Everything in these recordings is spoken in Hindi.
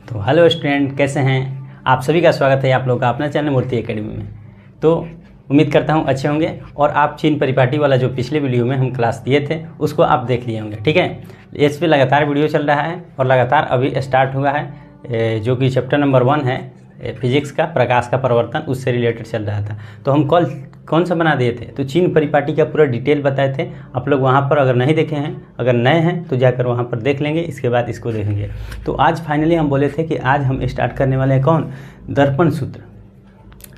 तो हेलो स्टूडेंट, कैसे हैं आप? सभी का स्वागत है आप लोग का अपना चैनल मूर्ति एकेडमी में। तो उम्मीद करता हूं अच्छे होंगे और आप चीन परिपाटी वाला जो पिछले वीडियो में हम क्लास दिए थे उसको आप देख लिए होंगे। ठीक है, इस पे लगातार वीडियो चल रहा है और लगातार अभी स्टार्ट हुआ है जो कि चैप्टर नंबर 1 है फिजिक्स का, प्रकाश का परिवर्तन, उससे रिलेटेड चल रहा था। तो हम कल कौन सा बना दिए थे, तो चीन परिपाटी का पूरा डिटेल बताए थे। आप लोग वहाँ पर अगर नहीं देखे हैं, अगर नए हैं तो जाकर वहाँ पर देख लेंगे, इसके बाद इसको देखेंगे। तो आज फाइनली हम बोले थे कि आज हम स्टार्ट करने वाले हैं कौन, दर्पण सूत्र।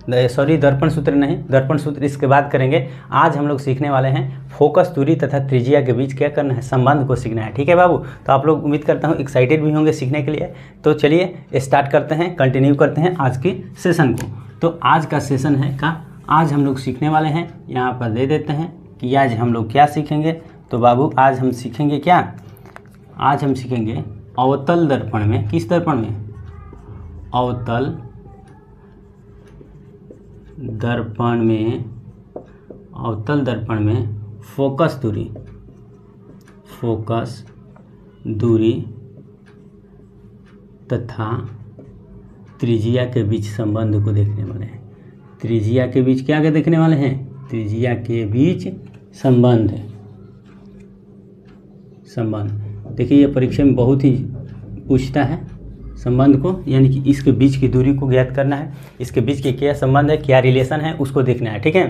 दर्पण सूत्र नहीं, दर्पण सूत्र इसके बाद करेंगे। आज हम लोग सीखने वाले हैं फोकस दूरी तथा त्रिज्या के बीच क्या करना है, संबंध को सीखना है। ठीक है बाबू, तो आप लोग उम्मीद करता हूँ एक्साइटेड भी होंगे सीखने के लिए। तो चलिए स्टार्ट करते हैं, कंटिन्यू करते हैं आज के सेशन को। तो आज का सेशन है आज हम लोग सीखने वाले हैं, यहाँ पर दे देते हैं कि आज हम लोग क्या सीखेंगे। तो बाबू आज हम सीखेंगे क्या, आज हम सीखेंगे अवतल दर्पण में। किस दर्पण में? अवतल दर्पण में, अवतल दर्पण में फोकस दूरी तथा त्रिज्या के बीच संबंध को देखने वाले हैं। त्रिज्या के बीच क्या देखने वाले हैं? त्रिज्या के बीच संबंध। देखिए ये परीक्षा में बहुत ही पूछता है संबंध को, यानी कि इसके बीच की दूरी को ज्ञात करना है, इसके बीच के क्या संबंध है, क्या रिलेशन है, उसको देखना है। ठीक है,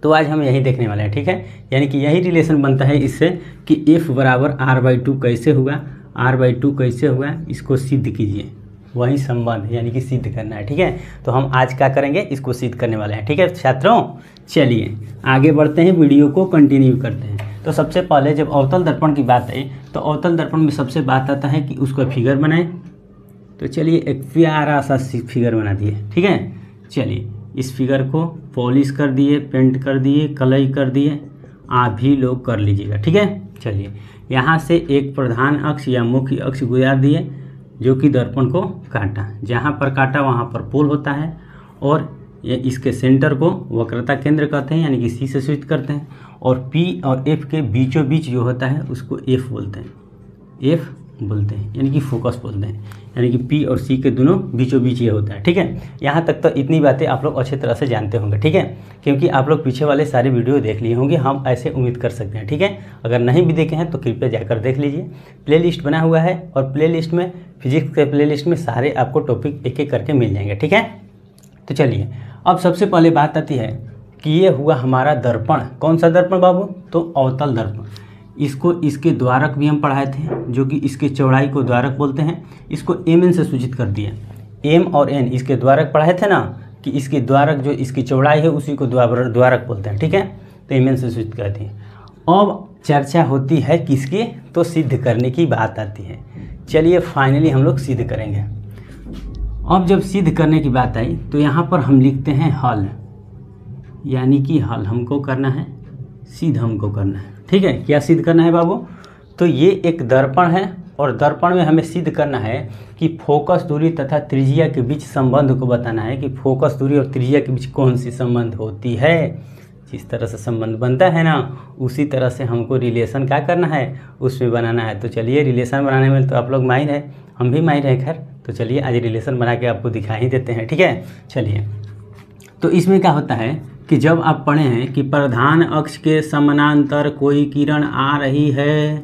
तो आज हम यही देखने वाले हैं। ठीक है, यानी कि यही रिलेशन बनता है इससे कि F बराबर r/2 कैसे हुआ, r/2 कैसे हुआ, इसको सिद्ध कीजिए। वही संबंध यानी कि सिद्ध करना है। ठीक है, तो हम आज क्या करेंगे, इसको सिद्ध करने वाले हैं। ठीक है छात्रों, चलिए आगे बढ़ते हैं, वीडियो को कंटिन्यू करते हैं। तो सबसे पहले जब अवतल दर्पण की बात आई तो अवतल दर्पण में सबसे बात आता है कि उसको फिगर बनाएं। तो चलिए एक प्यारा सा फिगर बना दिए। ठीक है, चलिए इस फिगर को पॉलिश कर दिए, पेंट कर दिए, कलई कर दिए, आप भी लोग कर लीजिएगा। ठीक है, चलिए यहाँ से एक प्रधान अक्ष या मुख्य अक्ष गुजार दिए जो कि दर्पण को काटा। जहाँ पर काटा वहाँ पर पोल होता है और ये इसके सेंटर को वक्रता केंद्र कहते हैं, यानी कि C से सूचित करते हैं। और P और F के बीचों बीच जो होता है उसको F बोलते हैं, यानी कि फोकस बोलते हैं, यानी कि P और C के दोनों बीचों बीच ये होता है। ठीक है, यहाँ तक तो इतनी बातें आप लोग अच्छी तरह से जानते होंगे। ठीक है, क्योंकि आप लोग पीछे वाले सारे वीडियो देख लिए होंगे, हम ऐसे उम्मीद कर सकते हैं। ठीक है, अगर नहीं भी देखे हैं तो कृपया जाकर देख लीजिए, प्लेलिस्ट बना हुआ है और प्लेलिस्ट में फिजिक्स के प्लेलिस्ट में सारे आपको टॉपिक एक एक करके मिल जाएंगे। ठीक है, तो चलिए अब सबसे पहले बात आती है कि ये हुआ हमारा दर्पण। कौन सा दर्पण बाबू? तो अवतल दर्पण। इसको इसके द्वारक भी हम पढ़ाए थे, जो कि इसके चौड़ाई को द्वारक बोलते हैं। इसको mn से सूचित कर दिया, m और n इसके द्वारक पढ़ाए थे ना, कि इसके द्वारक जो इसकी चौड़ाई है उसी को द्वारक बोलते हैं। ठीक है, तो mn से सूचित करते हैं। अब चर्चा होती है किसकी, तो सिद्ध करने की बात आती है। चलिए फाइनली हम लोग सिद्ध करेंगे। अब जब सिद्ध करने की बात आई तो यहाँ पर हम लिखते हैं हल, यानी कि हल हमको करना है, सिद्ध हमको करना है। ठीक है, क्या सिद्ध करना है बाबू? तो ये एक दर्पण है और दर्पण में हमें सिद्ध करना है कि फोकस दूरी तथा त्रिज्या के बीच संबंध को बताना है कि फोकस दूरी और त्रिज्या के बीच कौन सी संबंध होती है। जिस तरह से संबंध बनता है ना, उसी तरह से हमको रिलेशन क्या करना है, उसमें बनाना है। तो चलिए रिलेशन बनाने में तो आप लोग माहिर है, हम भी माहिर हैं खैर। तो चलिए आज रिलेशन बना के आपको दिखा ही देते हैं। ठीक है, चलिए तो इसमें क्या होता है कि जब आप पढ़े हैं कि प्रधान अक्ष के समानांतर कोई किरण आ रही है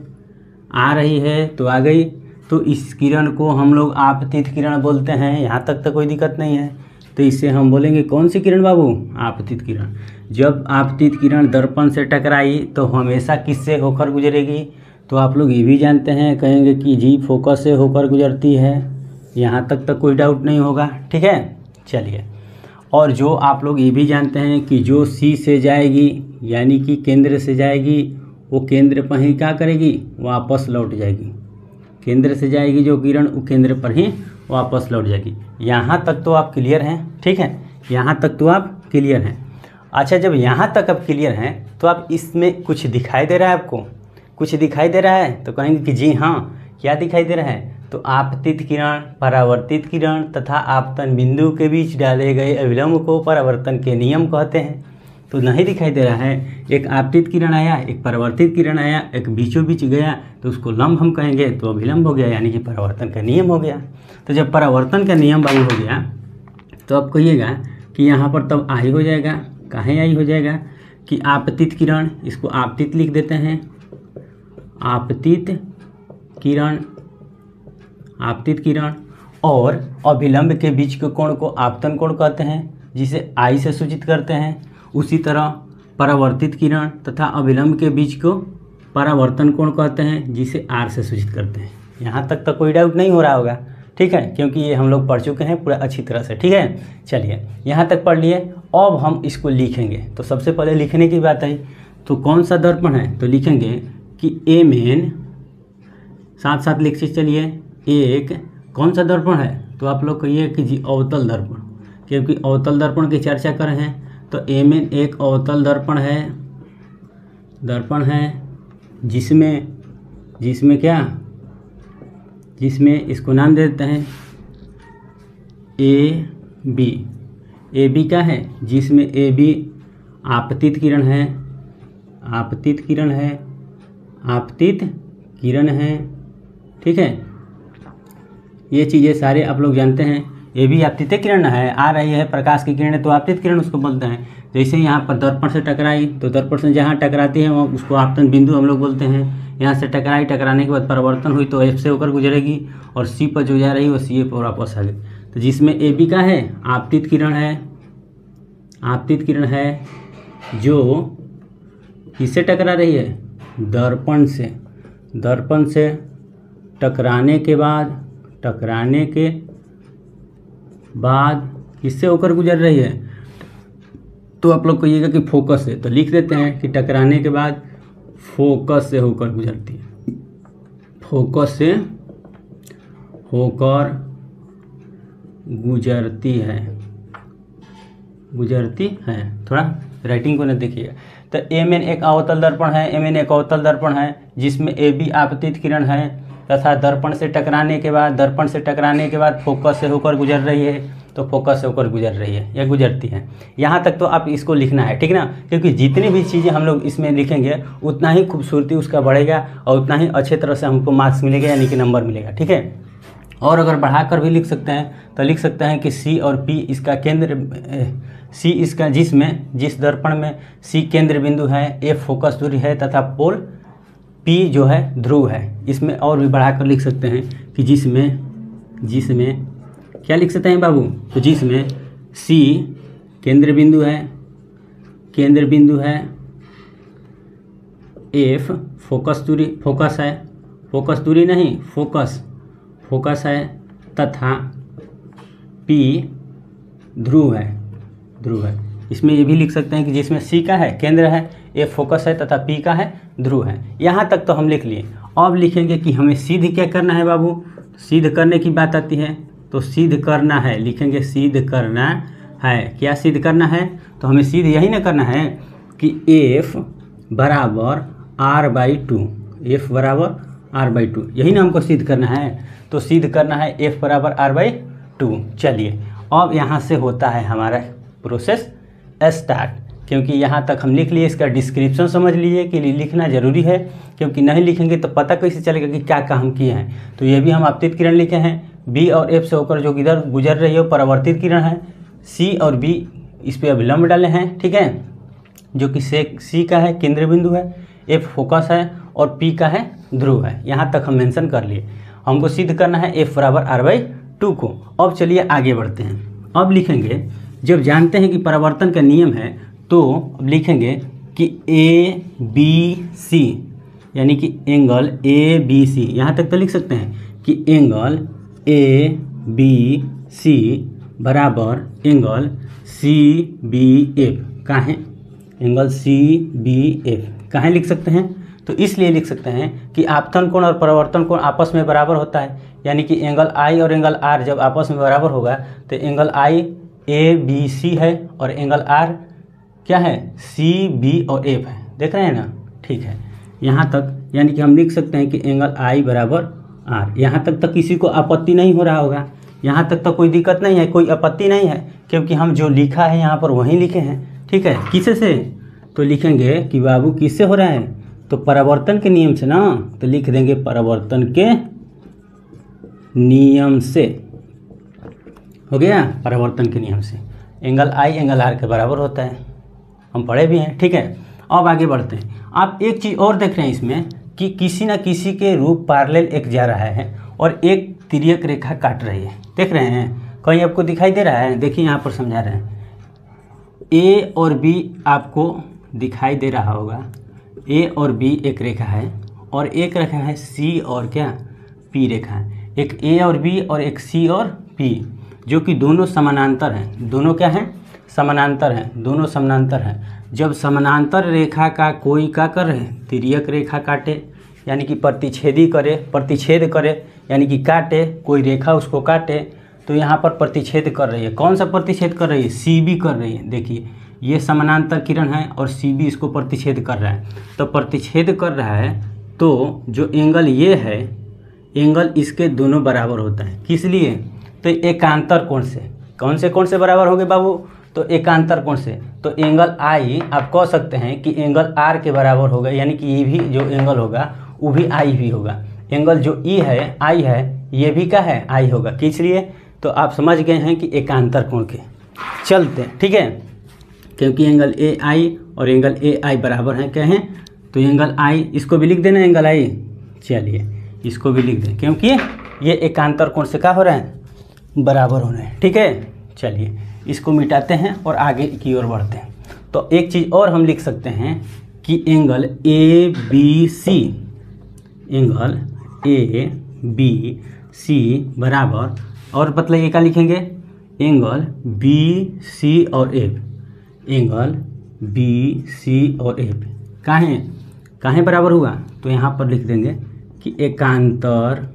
तो आ गई, तो इस किरण को हम लोग आपतित किरण बोलते हैं। यहाँ तक तो कोई दिक्कत नहीं है। तो इससे हम बोलेंगे कौन सी किरण बाबू? आपतित किरण। जब आपतित किरण दर्पण से टकराई तो हमेशा किससे होकर गुजरेगी? तो आप लोग ये भी जानते हैं, कहेंगे कि जी फोकस से होकर गुजरती है। यहाँ तक तो कोई डाउट नहीं होगा। ठीक है, चलिए और जो आप लोग ये भी जानते हैं कि जो C से जाएगी यानी कि केंद्र से जाएगी, वो केंद्र पर ही क्या करेगी, वापस लौट जाएगी। केंद्र से जाएगी जो किरण, वो केंद्र पर ही वापस लौट जाएगी। यहाँ तक तो आप क्लियर हैं? ठीक है, यहाँ तक तो आप क्लियर हैं। अच्छा, जब यहाँ तक आप क्लियर हैं तो आप इसमें कुछ दिखाई दे रहा है आपको? कुछ दिखाई दे रहा है? तो कहेंगे कि जी हाँ। क्या दिखाई दे रहा है? तो आपतित किरण, परावर्तित किरण तथा आपतन बिंदु के बीच डाले गए अविलंब को परावर्तन के नियम कहते हैं। तो नहीं दिखाई दे रहा है। एक आपतित किरण आया, एक परावर्तित किरण आया, एक बीचों बीच गया तो उसको लंब हम कहेंगे, तो अभिलंब हो गया, यानी कि परावर्तन का नियम हो गया। तो जब परावर्तन का नियम लागू हो गया तो अब कहिएगा कि यहाँ पर तब आई हो जाएगा। काहे आई हो जाएगा कि आपतित किरण, इसको आपतित लिख देते हैं, आपतित किरण, आपतित किरण और अभिलंब के बीच के कोण को आपतन कोण कहते हैं, जिसे आई से सूचित करते हैं। उसी तरह परावर्तित किरण तथा अभिलंब के बीच को परावर्तन कोण कहते हैं, जिसे आर से सूचित करते हैं। यहाँ तक तो कोई डाउट नहीं हो रहा होगा, ठीक है, क्योंकि ये हम लोग पढ़ चुके हैं पूरा अच्छी तरह से, ठीक है। चलिए यहाँ तक पढ़ लिए, अब हम इसको लिखेंगे। तो सबसे पहले लिखने की बात आई, तो कौन सा दर्पण है, तो लिखेंगे कि ए मेन, साथ साथ लिखते चलिए, एक कौन सा दर्पण है, तो आप लोग कहिए कि जी अवतल दर्पण, क्योंकि अवतल दर्पण की चर्चा कर रहे हैं। तो ए मेन एक अवतल दर्पण है, जिसमें क्या, जिसमें इसको नाम दे देते हैं ए बी का है, जिसमें ए बी आपतित किरण है, आपतित किरण है, ठीक है। ये चीज़ें सारे आप लोग जानते हैं। ये भी आपतित किरण है, आ रही है प्रकाश की किरण, तो आपतित किरण उसको बोलते हैं। जैसे यहाँ पर दर्पण से टकराई, तो दर्पण से जहाँ टकराती है वो उसको आपतन बिंदु हम लोग बोलते हैं। यहाँ से टकराई, टकराने के बाद परिवर्तन हुई तो एफ से होकर गुजरेगी, और सी पर जो जा रही है वो सी पर वापस आ गई। तो जिसमें ए बी का है आपतित किरण है, जो किससे टकरा रही है, दर्पण से टकराने के बाद किससे होकर गुजर रही है, तो आप लोग कहिएगा कि फोकस से, तो लिख देते हैं कि टकराने के बाद फोकस से होकर गुजरती है, फोकस से होकर गुजरती है। थोड़ा राइटिंग को न देखिएगा। तो ए मेन एक अवतल दर्पण है, जिसमें ए बी आपतित किरण है तथा दर्पण से टकराने के बाद फोकस से होकर गुजर रही है, तो फोकस से होकर गुजर रही है या गुजरती है। यहाँ तक तो आप इसको लिखना है, ठीक ना, क्योंकि जितनी भी चीज़ें हम लोग इसमें लिखेंगे उतना ही खूबसूरती उसका बढ़ेगा और उतना ही अच्छे तरह से हमको मार्क्स मिलेगा, यानी कि नंबर मिलेगा, ठीक है। और अगर बढ़ाकर भी लिख सकते हैं तो लिख सकते हैं कि सी और पी इसका केंद्र, सी इसका जिस दर्पण में सी केंद्र बिंदु है, ए फोकस दूरी है तथा पोल पी जो है ध्रुव है। इसमें और भी बढ़ाकर लिख सकते हैं कि जिसमें क्या लिख सकते हैं बाबू, तो जिसमें सी केंद्र बिंदु है, एफ फोकस है तथा पी ध्रुव है। इसमें ये भी लिख सकते हैं कि जिसमें सी का है केंद्र है, एफ फोकस है तथा पी का है ध्रुव है। यहाँ तक तो हम लिख लिए। अब लिखेंगे कि हमें सिद्ध क्या करना है बाबू, सिद्ध करने की बात आती है, तो सिद्ध करना है, लिखेंगे सिद्ध करना है। क्या सिद्ध करना है, तो हमें सिद्ध यही ना करना है कि एफ बराबर r/2, एफ बराबर r/2, यही ना हमको सिद्ध करना है। तो सिद्ध करना है एफ बराबर r/2। चलिए अब यहाँ से होता है हमारा प्रोसेस स्टार्ट, क्योंकि यहाँ तक हम लिख लिए। इसका डिस्क्रिप्शन समझ लिए कि लिखना ज़रूरी है, क्योंकि नहीं लिखेंगे तो पता कैसे चलेगा कि क्या काम किए हैं। तो ये भी हम आपतित किरण लिखे हैं, बी और एफ से होकर जो इधर गुजर रही है वो परावर्तित किरण है। सी और बी इस पर अभिलंब डाले हैं, ठीक है, जो कि सी का है केंद्र बिंदु है, एफ फोकस है और पी का है ध्रुव है। यहाँ तक हम मेंशन कर लिए। हमको सिद्ध करना है एफ बराबर r/2 को। अब चलिए आगे बढ़ते हैं। अब लिखेंगे, जब जानते हैं कि परावर्तन का नियम है, तो अब लिखेंगे कि ए बी सी, यानी कि एंगल ए बी सी, यहाँ तक तो लिख सकते हैं कि एंगल ए बी सी बराबर एंगल सी बी एफ। कहाँ, एंगल सी बी एफ कहाँ लिख सकते हैं, तो इसलिए लिख सकते हैं कि आपतन कोण और परावर्तन कोण आपस में बराबर होता है, यानी कि एंगल आई और एंगल आर जब आपस में बराबर होगा तो एंगल आई ए बी सी है और एंगल आर क्या है, सी बी और एफ है। देख रहे हैं ना, ठीक है। यहाँ तक यानी कि हम लिख सकते हैं कि एंगल आई बराबर आर। यहाँ तक किसी को आपत्ति नहीं हो रहा होगा, यहाँ तक तो कोई दिक्कत नहीं है, कोई आपत्ति नहीं है, क्योंकि हम जो लिखा है यहाँ पर वहीं लिखे हैं। ठीक है। किससे से? तो लिखेंगे कि बाबू किससे हो रहा है, तो परावर्तन के नियम से ना, तो लिख देंगे परावर्तन के नियम से। हो गया, परावर्तन के नियम से एंगल आई एंगल आर के बराबर होता है, हम पढ़े भी हैं, ठीक है। अब आगे बढ़ते हैं। आप एक चीज़ और देख रहे हैं इसमें कि किसी न किसी के रूप पैरेलल एक जा रहा है और एक तिर्यक रेखा काट रही है, देख रहे हैं, कहीं आपको दिखाई दे रहा है? देखिए यहाँ पर समझा रहे हैं, ए और बी आपको दिखाई दे रहा होगा। ए और बी एक रेखा है और एक रेखा है सी और क्या, पी रेखा है। एक ए और बी और एक सी और पी, जो कि दोनों समानांतर हैं। दोनों क्या हैं? समानांतर हैं, दोनों समानांतर हैं। जब समानांतर रेखा का कोई क्या कर रहे हैं, तिर्यक रेखा काटे, यानी कि प्रतिच्छेदी करे, प्रतिच्छेद करे, यानी कि काटे, कोई रेखा उसको काटे, तो यहाँ पर प्रतिच्छेद कर रही है। कौन सा प्रतिच्छेद कर रही है? सी बी कर रही है। देखिए ये समानांतर किरण है और सी बी इसको प्रतिच्छेद कर रहा है। तो प्रतिच्छेद कर रहा है तो जो एंगल ये है, एंगल इसके दोनों बराबर होता है। किस लिए? तो एकांतर कोण से। कौन से बराबर होंगे बाबू? तो एकांतर कोण से। तो एंगल आई आप कह सकते हैं कि एंगल आर के बराबर होगा, यानी कि ये भी जो एंगल होगा वो भी आई भी होगा। एंगल जो ई है, आई है, ये भी क्या है? आई होगा। किस लिए? तो आप समझ गए हैं कि एकांतर कोण के चलते, ठीक है, क्योंकि एंगल ए आई और एंगल ए आई बराबर हैं, क्या हैं? तो एंगल आई, इसको भी लिख देना एंगल आई, चलिए इसको भी लिख दें, क्योंकि ये एकांतर कोण से क्या हो रहा है? बराबर हो रहे हैं, ठीक है। चलिए इसको मिटाते हैं और आगे की ओर बढ़ते हैं। तो एक चीज़ और हम लिख सकते हैं कि angle A B C, angle A B C बराबर, और मतलब ये क्या लिखेंगे? एंगल बी सी और एफ, एंगल बी सी और एफ काहे बराबर हुआ? तो यहाँ पर लिख देंगे कि एकांतर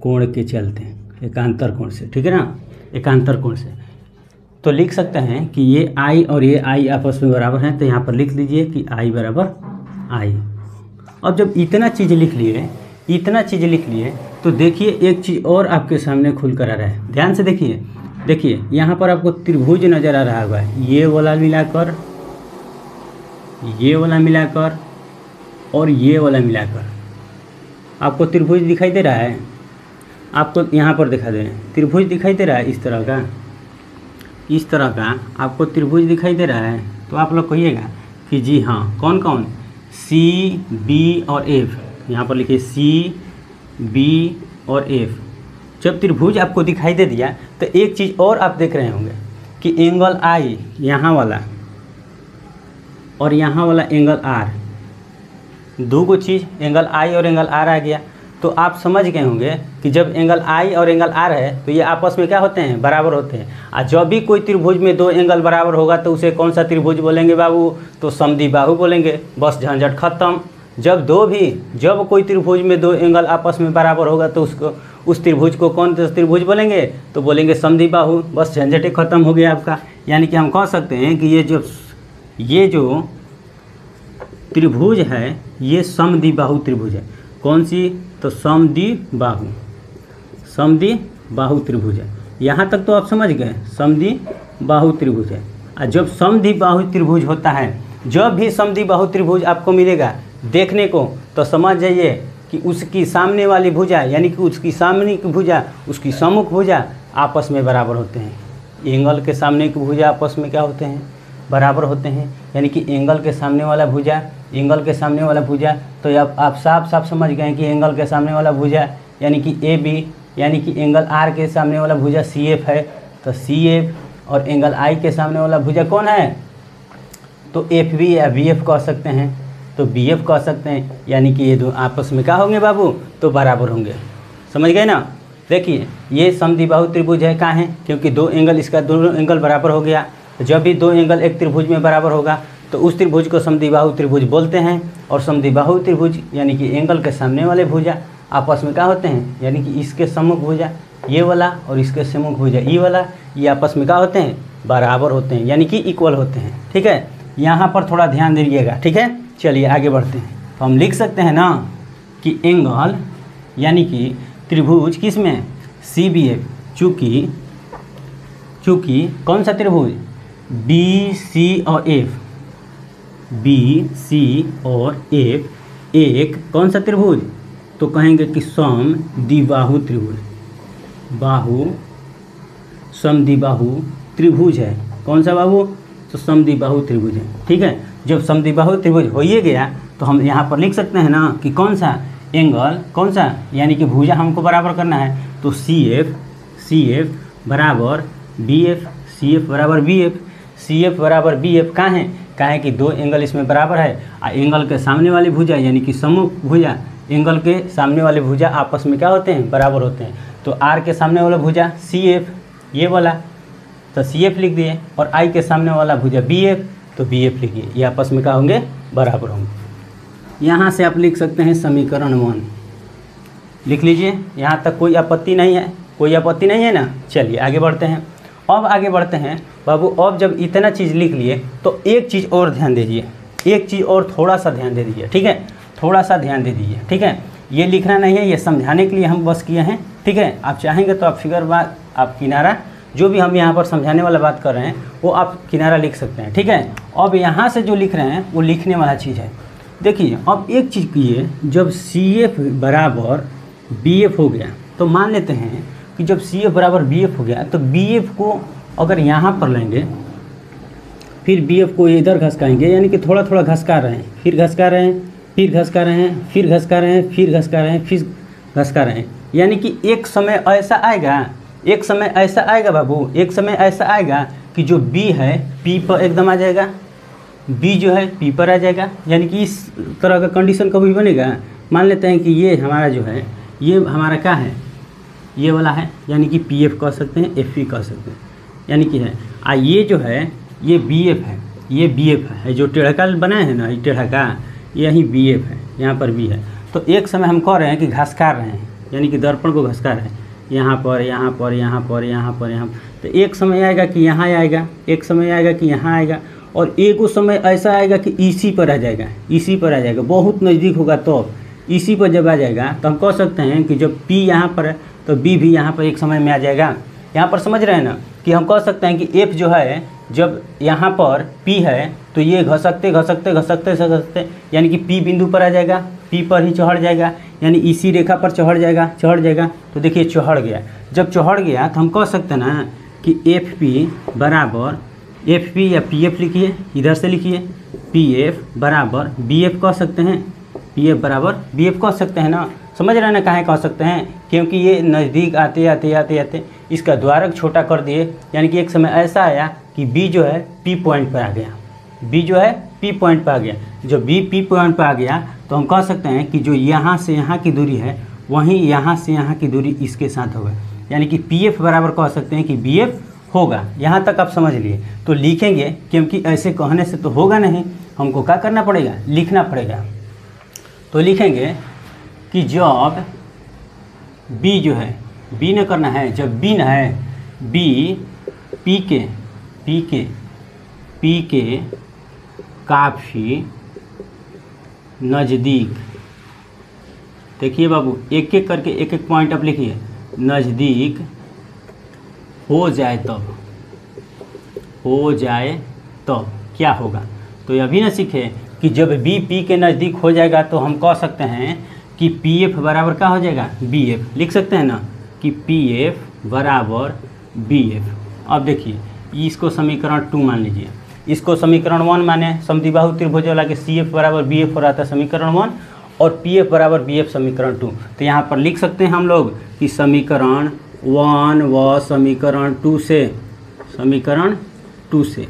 कोण के चलते, एकांतर कोण से, ठीक है ना, एकांतर कोण से। तो लिख सकते हैं कि ये आई और ये आई आपस में बराबर हैं, तो यहाँ पर लिख लीजिए कि आई बराबर आई। अब जब इतना चीज़ लिख लिए तो देखिए एक चीज़ और आपके सामने खुल कर आ रहा है, ध्यान से देखिए यहाँ पर आपको त्रिभुज नज़र आ रहा होगा, ये वाला मिलाकर और ये वाला मिलाकर आपको त्रिभुज दिखाई दे रहा है। आपको यहाँ पर दिखा दे रहे हैं, त्रिभुज दिखाई दे रहा है, इस तरह का आपको त्रिभुज दिखाई दे रहा है। तो आप लोग कहिएगा कि जी हाँ, कौन कौन? सी बी और एफ, यहाँ पर लिखिए सी बी और एफ। जब त्रिभुज आपको दिखाई दे दिया तो एक चीज़ और आप देख रहे होंगे कि एंगल आई यहाँ वाला और यहाँ वाला एंगल आर, दो को चीज़ एंगल आई और एंगल आर आ गया। तो आप समझ गए होंगे कि जब एंगल आई और एंगल आर है तो ये आपस में क्या होते हैं? बराबर होते हैं। और जब भी कोई त्रिभुज में दो एंगल बराबर होगा तो उसे कौन सा त्रिभुज बोलेंगे बाबू? तो समद्विबाहु बोलेंगे, बस झंझट खत्म। जब कोई त्रिभुज में दो एंगल आपस में बराबर होगा तो उस त्रिभुज को कौन सा त्रिभुज बोलेंगे? तो बोलेंगे समद्विबाहु, बस झंझट खत्म हो गया आपका। यानी कि हम कह सकते हैं कि ये जो त्रिभुज है ये समद्विबाहु त्रिभुज है। कौन सी? तो समद्विबाहु त्रिभुज है। यहाँ तक तो आप समझ गए, समद्विबाहु त्रिभुज है। और जब समद्विबाहु त्रिभुज होता है, जब भी समद्विबाहु त्रिभुज आपको मिलेगा देखने को, तो समझ जाइए कि उसकी सामने वाली भुजा, यानी कि उसकी सामने की भुजा, उसकी सम्मुख भुजा आपस में बराबर होते हैं। एंगल के सामने की भुजा आपस में क्या होते हैं? बराबर होते हैं। यानी कि एंगल के सामने वाला भुजा, तो आप साफ समझ गए कि एंगल के सामने वाला भुजा यानी कि ए बी, यानी कि एंगल आर के सामने वाला भुजा सी एफ है, तो सी एफ, और एंगल आई के सामने वाला भुजा कौन है? तो एफ बी या बी एफ कह सकते हैं, तो बी एफ कह सकते हैं। यानी कि ये दो आपस में क्या होंगे बाबू? तो बराबर होंगे। समझ गए ना? देखिए ये समद्विबाहु त्रिभुज है, कहाँ है? क्योंकि दो एंगल, इसका दोनों एंगल बराबर हो गया। जब भी दो एंगल एक त्रिभुज में बराबर होगा तो उस त्रिभुज को समद्विबाहु त्रिभुज बोलते हैं। और समद्विबाहु त्रिभुज यानी कि एंगल के सामने वाले भुजा आपस में क्या होते हैं? यानी कि इसके सम्मुख भुजा ये वाला और इसके सम्मुख भुजा ये वाला, ये आपस में क्या होते हैं? बराबर होते हैं, यानी कि इक्वल होते हैं। ठीक है, यहाँ पर थोड़ा ध्यान दीजिएगा। ठीक है, चलिए आगे बढ़ते हैं। तो हम लिख सकते हैं ना कि एंगल यानी कि त्रिभुज किस में? C B F. क्योंकि कौन सा त्रिभुज बी सी और एफ, बी सी और एफ एक कौन सा त्रिभुज, तो कहेंगे कि समद्विबाहु त्रिभुज, बाहु समद्विबाहु त्रिभुज है। कौन सा बाबू, तो समद्विबाहु त्रिभुज है। ठीक है, जब समद्विबाहु त्रिभुज हो ही गया तो हम यहाँ पर लिख सकते हैं ना कि कौन सा एंगल, कौन सा, यानी कि भुजा हमको बराबर करना है, तो सी एफ बराबर बी एफ, सी एफ बराबर बी एफ, सी एफ बराबर बी एफ कहाँ है कि दो एंगल इसमें बराबर है, एंगल के सामने वाली भुजा यानी कि सम्मुख भुजा, एंगल के सामने वाले भुजा आपस में क्या होते हैं, बराबर होते हैं। तो आर के सामने वाला भुजा सी एफ, ये वाला तो सी एफ लिख दिए, और आई के सामने वाला भुजा बी एफ, तो बी एफ लिखिए, ये आपस में क्या होंगे, बराबर होंगे। यहाँ से आप लिख सकते हैं समीकरण 1 लिख लीजिए। यहाँ तक कोई आपत्ति नहीं है, कोई आपत्ति नहीं है ना। चलिए आगे बढ़ते हैं। अब आगे बढ़ते हैं बाबू, अब जब इतना चीज़ लिख लिए तो एक चीज़ और ध्यान दीजिए, एक चीज़ और थोड़ा सा ध्यान दे दीजिए। ठीक है, थोड़ा सा ध्यान दे दीजिए। ठीक है, ये लिखना नहीं है, ये समझाने के लिए हम बस किए हैं। ठीक है, आप चाहेंगे तो आप फिगर बात, आप किनारा, जो भी हम यहाँ पर समझाने वाला बात कर रहे हैं वो आप किनारा लिख सकते हैं। ठीक है, अब यहाँ से जो लिख रहे हैं वो लिखने वाला चीज़ है। देखिए अब एक चीज़ कीजिए, जब सी एफ बराबर बी एफ हो गया तो मान लेते हैं कि जब सी एफ बराबर बी एफ हो गया तो बी एफ को अगर यहाँ पर लेंगे, फिर बी एफ को इधर घसकाएंगे, यानी कि थोड़ा थोड़ा घसका रहे हैं, फिर घसका रहे हैं, फिर घसका रहे हैं, फिर घसका रहे हैं, फिर घसका रहे हैं, फिर घसका रहे हैं, यानी कि एक समय ऐसा आएगा, एक समय ऐसा आएगा बाबू, एक समय ऐसा आएगा कि जो बी है पी पर एकदम आ जाएगा, बी जो है पी पर आ जाएगा। यानी कि इस तरह का कंडीशन कभी बनेगा। मान लेते हैं कि ये हमारा जो है, ये हमारा क्या है, ये वाला है, यानी कि पी एफ कह सकते हैं, एफ पी कह सकते हैं, यानी कि है। ये जो है ये बी एफ है, ये बी एफ है, जो टेढ़का बनाए हैं ना, ये टेढ़का, यही बी एफ है, यहाँ पर बी है। तो एक समय हम कह रहे हैं कि घसकार रहे हैं, यानी कि दर्पण को घसका रहे हैं, यहाँ पर, यहाँ पर, यहाँ पर, यहाँ पर, यहाँ। तो एक समय आएगा कि यहाँ आएगा, एक समय आएगा कि यहाँ आएगा, और एक उस समय ऐसा आएगा कि इसी पर आ जाएगा, इसी पर आ जाएगा, बहुत नज़दीक होगा तो इसी पर जब आ जाएगा तो हम कह सकते हैं कि जब P यहाँ पर है तो B भी यहाँ पर एक समय में आ जाएगा। यहाँ पर समझ रहे हैं ना कि हम कह सकते हैं कि F जो है जब यहाँ पर P है तो ये घसकते घसकते घसकते घसकते यानी कि P बिंदु पर आ जाएगा, P पर ही चढ़ जाएगा, यानी इसी रेखा पर चढ़ जाएगा, चढ़ जाएगा। तो देखिए चढ़ गया, जब चढ़ गया तो हम कह सकते हैं ना कि FP बराबर FP या PF लिखिए, इधर से लिखिए, PF बराबर BF कह सकते हैं, PF बराबर BF कह सकते हैं ना। समझ रहे हैं ना काहे कह सकते हैं, क्योंकि ये नज़दीक आते आते आते आते इसका द्वारक छोटा कर दिए, यानी कि एक समय ऐसा आया कि B जो है P पॉइंट पर आ गया, B जो है P पॉइंट पर आ गया। जब B P पॉइंट पर आ गया तो हम कह सकते हैं कि जो यहाँ से यहाँ की दूरी है वहीं यहाँ से यहाँ की दूरी इसके साथ होगा, यानी कि PF बराबर कह सकते हैं कि BF होगा। यहाँ तक आप समझ लिए। तो लिखेंगे, क्योंकि ऐसे कहने से तो होगा नहीं, हमको क्या करना पड़ेगा, लिखना पड़ेगा। तो लिखेंगे कि जब B जो है, B ने करना है, जब B न है, B P के काफ़ी नज़दीक, देखिए बाबू एक एक करके एक एक पॉइंट आप लिखिए, नज़दीक हो जाए तब, हो जाए तब क्या होगा। तो यह भी ना सीखे कि जब B P के नज़दीक हो जाएगा तो हम कह सकते हैं कि PF बराबर क्या हो जाएगा, BF लिख सकते हैं ना कि PF बराबर BF। अब देखिए इसको समीकरण 2 मान लीजिए, इसको समीकरण 1 माने, समद्विबाहु त्रिभुज वाला के CF बराबर BF हो रहा था समीकरण 1, और PF बराबर BF समीकरण 2। तो यहाँ पर लिख सकते हैं हम लोग कि समीकरण 1 व समीकरण 2 से, समीकरण 2 से।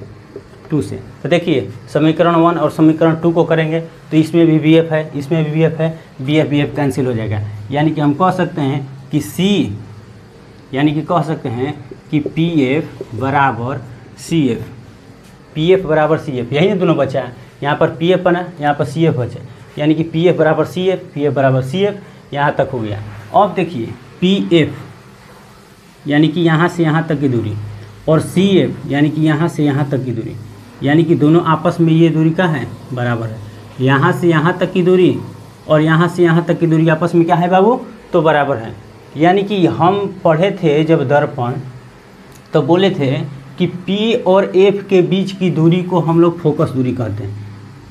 तो देखिए समीकरण 1 और समीकरण 2 को करेंगे तो इसमें भी BF है, इसमें भी BF है, BF कैंसिल हो जाएगा, यानी कि हम कह सकते हैं कि C, यानी कि कह सकते हैं कि PF बराबर CF, PF बराबर CF, यही ना दोनों बचा है। यहाँ पर PF बना, यहाँ पर CF बचा, यानी कि PF बराबर CF, PF बराबर CF, यहाँ तक हो गया। अब देखिए PF यानी कि यहाँ से यहाँ तक की दूरी, और CF यानी कि यहाँ से यहाँ तक की दूरी, यानी कि दोनों आपस में ये दूरी का है, बराबर है। यहाँ से यहाँ तक की दूरी और यहाँ से यहाँ तक की दूरी आपस में क्या है बाबू, तो बराबर है। यानी कि हम पढ़े थे जब दर्पण, तो बोले थे कि P और F के बीच की दूरी को हम लोग फोकस दूरी कहते हैं,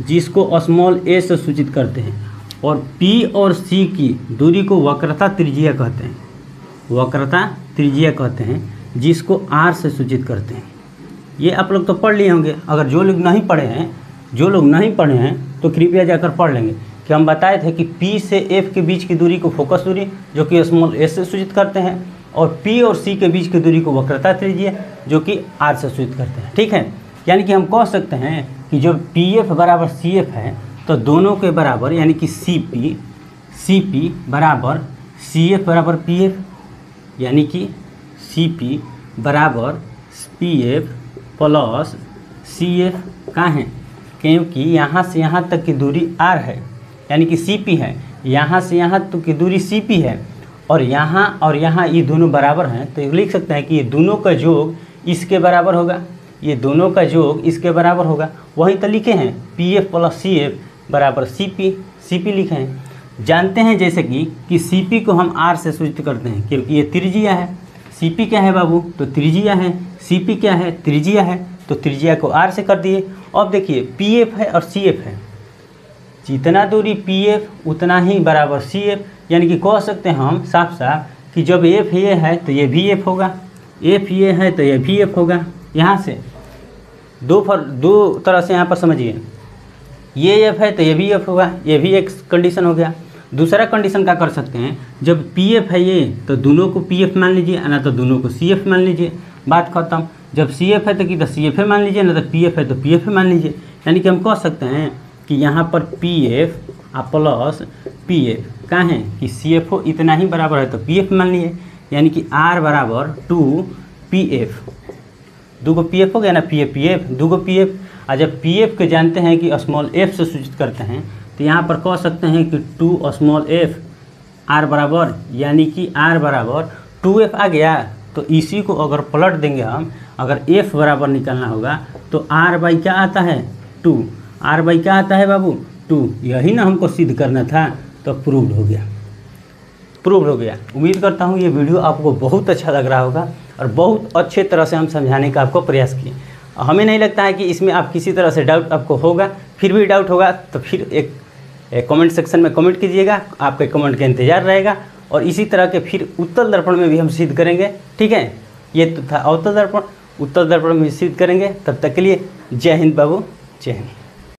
जिसको स्मॉल a से सूचित करते हैं, और P और C की दूरी को वक्रता त्रिज्या कहते हैं, वक्रता त्रिज्या कहते हैं, जिसको R से सूचित करते हैं। ये आप लोग तो पढ़ लिए होंगे। अगर जो लोग नहीं पढ़े हैं तो कृपया जाकर पढ़ लेंगे कि हम बताए थे कि P से F के बीच की दूरी को फोकस दूरी जो कि स्मॉल a से सूचित करते हैं, और P और C के बीच की दूरी को वक्रता त्रिज्या जो कि R से सूचित करते हैं। ठीक है, यानी कि हम कह सकते हैं कि जब PF बराबर CF है तो दोनों के बराबर, यानी कि CP बराबर CF बराबर PF, यानी कि CP बराबर PF प्लस CF कहाँ है, क्योंकि यहाँ से यहाँ तक की दूरी R है, यानी कि CP है, यहाँ से यहाँ तक की दूरी CP है, और यहाँ ये दोनों बराबर हैं, तो लिख सकते हैं कि ये दोनों का योग इसके बराबर होगा, ये दोनों का योग इसके बराबर होगा। वही तो लिखे हैं PF प्लस CF बराबर CP लिखे हैं। जानते हैं जैसे कि CP को हम R से सूचित करते हैं क्योंकि ये त्रिज्या है। CP क्या है बाबू, तो त्रिज्या है। CP क्या है, त्रिज्या है, तो त्रिज्या को R से कर दिए। अब देखिए PF है और CF है, जितना दूरी PF उतना ही बराबर CF, यानी कि कह सकते हैं हम साफ साफ कि जब F ये है तो ये भी F होगा, F ये है तो ये भी F होगा। यहाँ से दो तरह से यहाँ पर समझिए, ये F है तो ये भी F होगा, ये भी एक कंडीशन हो गया। दूसरा कंडीशन क्या कर सकते हैं, जब PF है ये तो दोनों को PF मान लीजिए, ना तो दोनों को CF मान लीजिए, बात खत्म। जब CF है तो कि CF मान लीजिए, ना तो PF है तो PF मान लीजिए। यानी कि हम कह सकते हैं कि यहाँ पर PF प्लस PF कहाँ है कि CF हो इतना ही बराबर है तो PF मान लीजिए, यानी कि R बराबर 2PF, दो PF हो गया ना, PF दो PF। और जब PF के जानते हैं कि स्मॉल f से सूचित करते हैं तो यहाँ पर कह सकते हैं कि 2 स्मॉल f R बराबर, यानी कि R बराबर 2F आ गया। तो इसी को अगर पलट देंगे हम, अगर f बराबर निकालना होगा तो R बाई क्या आता है 2, R बाई क्या आता है बाबू 2। यही ना हमको सिद्ध करना था, तो प्रूव्ड हो गया। उम्मीद करता हूँ ये वीडियो आपको बहुत अच्छा लग रहा होगा और बहुत अच्छे तरह से हम समझाने का आपको प्रयास किए। हमें नहीं लगता है कि इसमें आप किसी तरह से डाउट आपको होगा। फिर भी डाउट होगा तो फिर एक कमेंट सेक्शन में कमेंट कीजिएगा, आपके कमेंट का इंतज़ार रहेगा। और इसी तरह के फिर उत्तर दर्पण में भी हम सिद्ध करेंगे। ठीक है, ये तो था अवतल दर्पण, उत्तर दर्पण में सिद्ध करेंगे। तब तक के लिए जय हिंद बाबू, जय हिंद।